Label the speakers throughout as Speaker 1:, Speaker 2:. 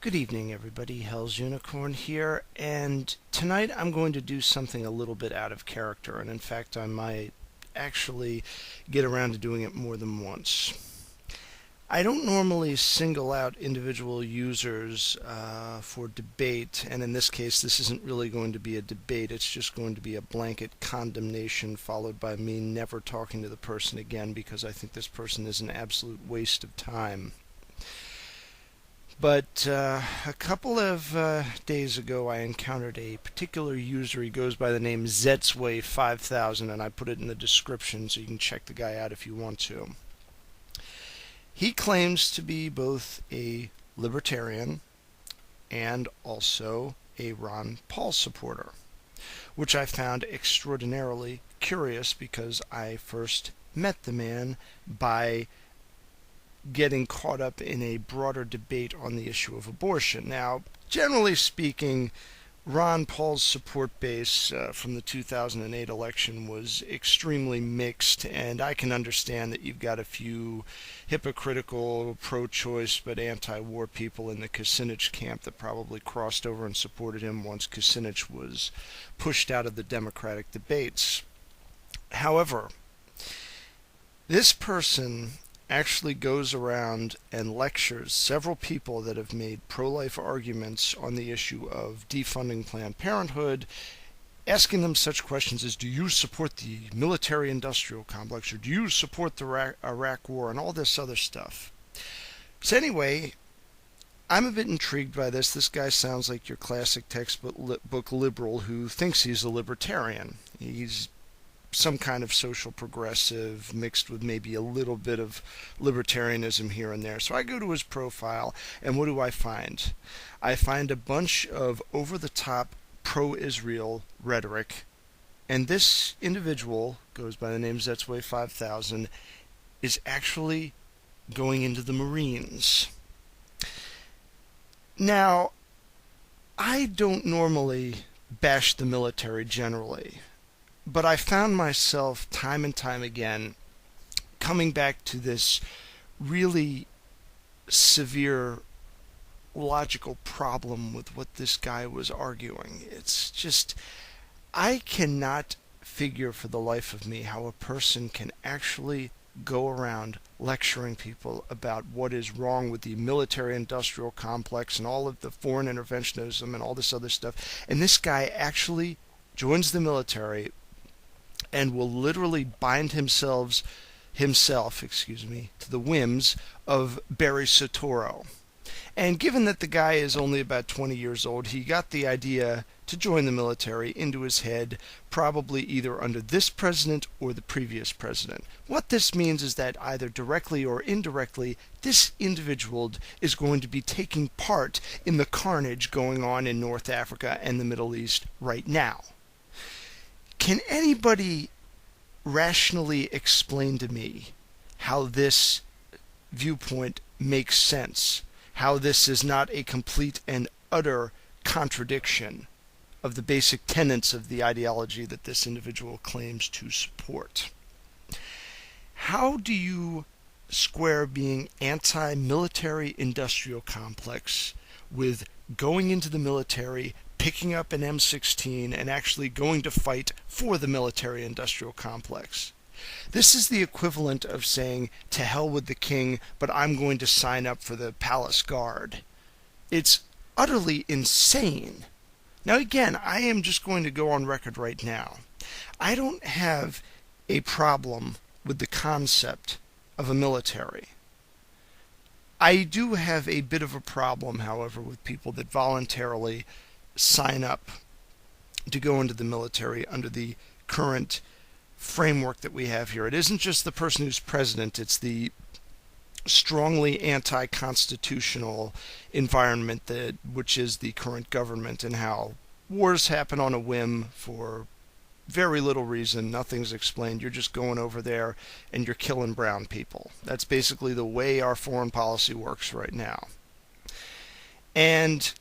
Speaker 1: Good evening, everybody. Hell's Unicorn here, and tonight I'm going to do something a little bit out of character, and in fact I might actually get around to doing it more than once. I don't normally single out individual users for debate, and in this case this isn't really going to be a debate, it's just going to be a blanket condemnation followed by me never talking to the person again because I think this person is an absolute waste of time. But a couple of days ago I encountered a particular user. He goes by the name Zetsway5000, and I put it in the description so you can check the guy out if you want to. He claims to be both a Libertarian and also a Ron Paul supporter, which I found extraordinarily curious because I first met the man by getting caught up in a broader debate on the issue of abortion. Now, generally speaking, Ron Paul's support base from the 2008 election was extremely mixed, and I can understand that you've got a few hypocritical, pro-choice but anti-war people in the Kucinich camp that probably crossed over and supported him once Kucinich was pushed out of the Democratic debates. However, this person actually goes around and lectures several people that have made pro-life arguments on the issue of defunding Planned Parenthood, asking them such questions as, do you support the military-industrial complex, or do you support the Iraq War, and all this other stuff. So anyway, I'm a bit intrigued by this. This guy sounds like your classic textbook liberal who thinks he's a libertarian. He's some kind of social progressive mixed with maybe a little bit of libertarianism here and there. So I go to his profile, and what do I find? I find a bunch of over-the-top pro-Israel rhetoric, and this individual, goes by the name Zetsway5000, is actually going into the Marines. Now, I don't normally bash the military generally, but I found myself time and time again coming back to this really severe logical problem with what this guy was arguing. It's just, I cannot figure for the life of me how a person can actually go around lecturing people about what is wrong with the military-industrial complex and all of the foreign interventionism and all this other stuff. And this guy actually joins the military and will literally bind himself, to the whims of Barry Soetoro. And given that the guy is only about 20 years old, he got the idea to join the military into his head, probably either under this president or the previous president. What this means is that either directly or indirectly, this individual is going to be taking part in the carnage going on in North Africa and the Middle East right now. Can anybody rationally explain to me how this viewpoint makes sense? How this is not a complete and utter contradiction of the basic tenets of the ideology that this individual claims to support? How do you square being anti-military industrial complex with going into the military, picking up an M16, and actually going to fight for the military-industrial complex? This is the equivalent of saying, to hell with the king, but I'm going to sign up for the palace guard. It's utterly insane. Now again, I am just going to go on record right now. I don't have a problem with the concept of a military. I do have a bit of a problem, however, with people that voluntarily sign up to go into the military under the current framework that we have here. It isn't just the person who's president, it's the strongly anti-constitutional environment which is the current government, and how wars happen on a whim for very little reason. Nothing's explained. You're just going over there and you're killing brown people. That's basically the way our foreign policy works right now. And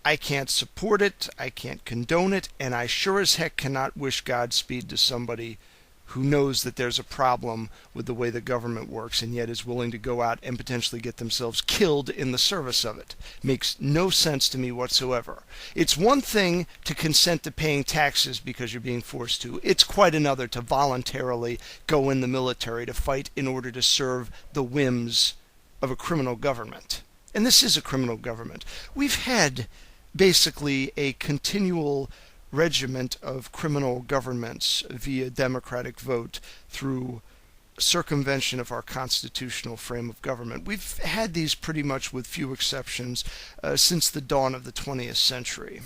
Speaker 1: I can't support it, I can't condone it, and I sure as heck cannot wish Godspeed to somebody who knows that there's a problem with the way the government works and yet is willing to go out and potentially get themselves killed in the service of it. Makes no sense to me whatsoever. It's one thing to consent to paying taxes because you're being forced to. It's quite another to voluntarily go in the military to fight in order to serve the whims of a criminal government. And this is a criminal government. We've had basically a continual regiment of criminal governments via democratic vote through circumvention of our constitutional frame of government. We've had these pretty much with few exceptions since the dawn of the 20th century.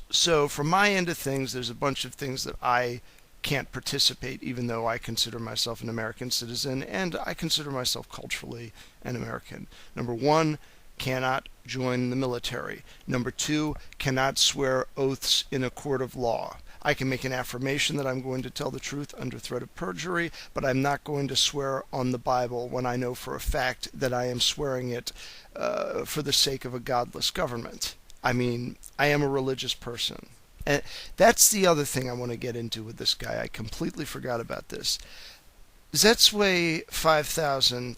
Speaker 1: So from my end of things, there's a bunch of things that I can't participate, even though I consider myself an American citizen and I consider myself culturally an American. Number one, cannot join the military. Number two, cannot swear oaths in a court of law. I can make an affirmation that I'm going to tell the truth under threat of perjury, but I'm not going to swear on the Bible when I know for a fact that I am swearing it for the sake of a godless government. I mean, I am a religious person. And that's the other thing I want to get into with this guy. I completely forgot about this. Zetsway5000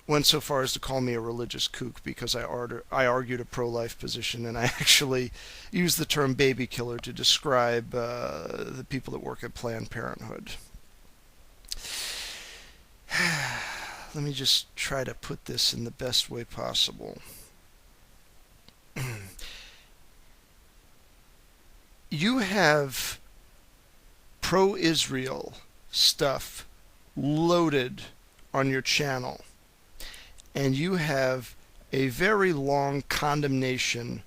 Speaker 1: went so far as to call me a religious kook because I argued a pro-life position, and I actually used the term baby killer to describe the people that work at Planned Parenthood. Let me just try to put this in the best way possible. You have pro-Israel stuff loaded on your channel, and you have a very long condemnation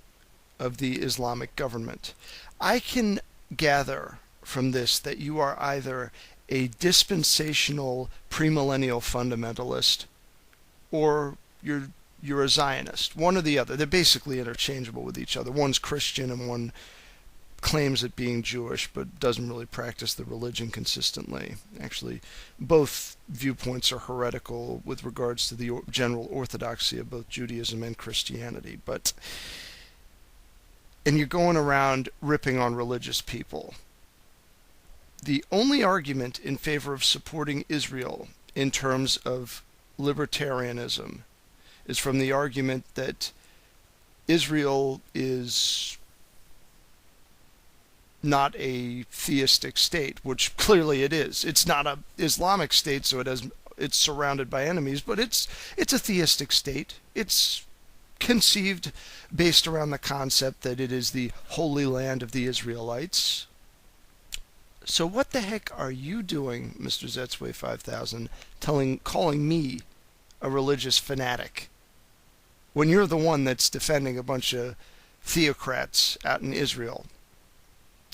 Speaker 1: of the Islamic government. I can gather from this that you are either a dispensational premillennial fundamentalist or you're a Zionist, one or the other. They're basically interchangeable with each other. One's Christian and one claims it being Jewish but doesn't really practice the religion consistently. Actually, both viewpoints are heretical with regards to the general orthodoxy of both Judaism and Christianity. And you're going around ripping on religious people. The only argument in favor of supporting Israel in terms of libertarianism is from the argument that Israel is not a theistic state, which clearly it is. It's not an Islamic state, so it's surrounded by enemies, but it's a theistic state. It's conceived based around the concept that it is the holy land of the Israelites. So what the heck are you doing, Mr. Zetsway5000, calling me a religious fanatic when you're the one that's defending a bunch of theocrats out in Israel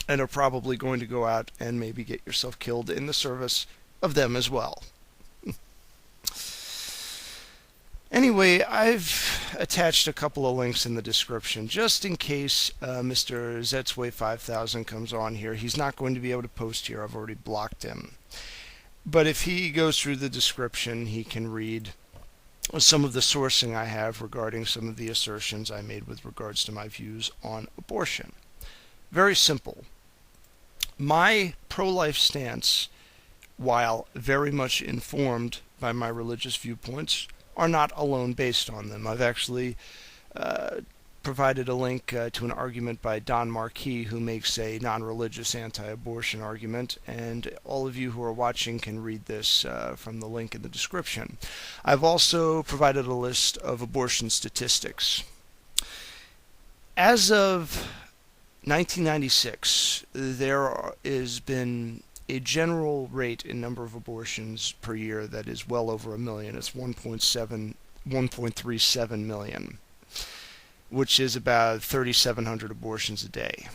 Speaker 1: and are probably going to go out and maybe get yourself killed in the service of them as well? Anyway, I've attached a couple of links in the description just in case Mr. Zetsway5000 comes on here. He's not going to be able to post here. I've already blocked him. But if he goes through the description, he can read some of the sourcing I have regarding some of the assertions I made with regards to my views on abortion. Very simple. My pro-life stance, while very much informed by my religious viewpoints, are not alone based on them. I've actually provided a link to an argument by Don Marquis, who makes a non-religious anti-abortion argument, and all of you who are watching can read this from the link in the description. I've also provided a list of abortion statistics. As of 1996, there has been a general rate in number of abortions per year that is well over 1 million. It's 1.37 million, which is about 3,700 abortions a day.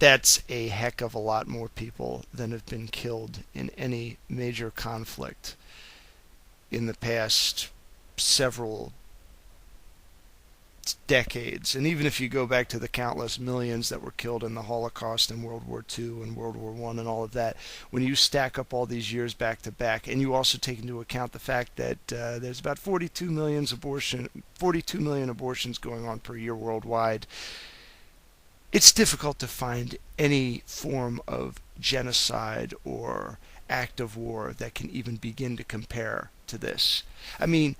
Speaker 1: That's a heck of a lot more people than have been killed in any major conflict in the past several decades. And even if you go back to the countless millions that were killed in the Holocaust and World War II and World War I and all of that, when you stack up all these years back to back, and you also take into account the fact that there's about 42 million abortions going on per year worldwide, it's difficult to find any form of genocide or act of war that can even begin to compare to this. I mean,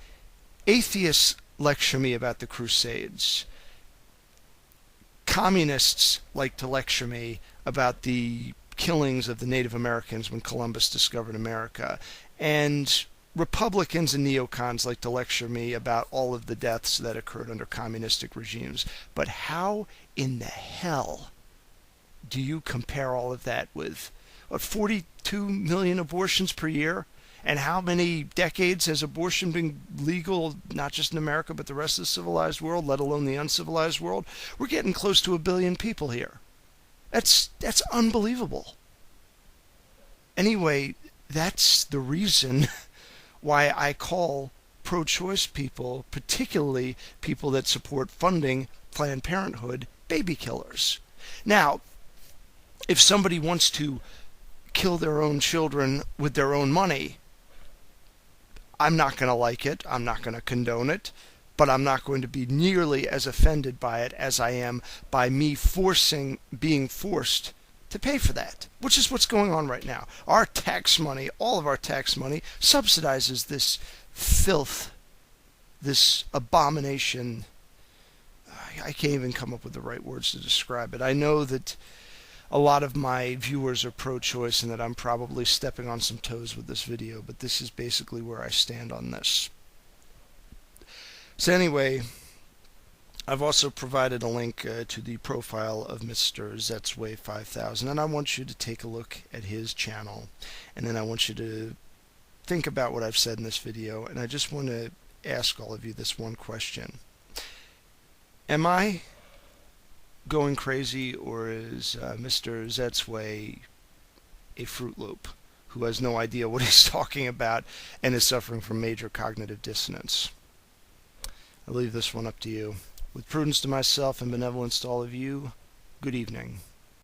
Speaker 1: atheists lecture me about the Crusades. Communists like to lecture me about the killings of the Native Americans when Columbus discovered America. And Republicans and neocons like to lecture me about all of the deaths that occurred under communistic regimes. But how in the hell do you compare all of that with 42 million abortions per year? And how many decades has abortion been legal, not just in America, but the rest of the civilized world, let alone the uncivilized world? We're getting close to 1 billion people here. That's unbelievable. Anyway, that's the reason why I call pro-choice people, particularly people that support funding Planned Parenthood, baby killers. Now, if somebody wants to kill their own children with their own money, I'm not going to like it. I'm not going to condone it. But I'm not going to be nearly as offended by it as I am by me being forced to pay for that, which is what's going on right now. Our tax money, all of our tax money, subsidizes this filth, this abomination. I can't even come up with the right words to describe it. I know that a lot of my viewers are pro-choice and that I'm probably stepping on some toes with this video, but this is basically where I stand on this. So anyway, I've also provided a link to the profile of Mr. Zetsway5000, and I want you to take a look at his channel, and then I want you to think about what I've said in this video, and I just want to ask all of you this one question. Am I going crazy, or is Mr. Zetsway a Fruit Loop who has no idea what he's talking about and is suffering from major cognitive dissonance? I leave this one up to you. With prudence to myself and benevolence to all of you, good evening.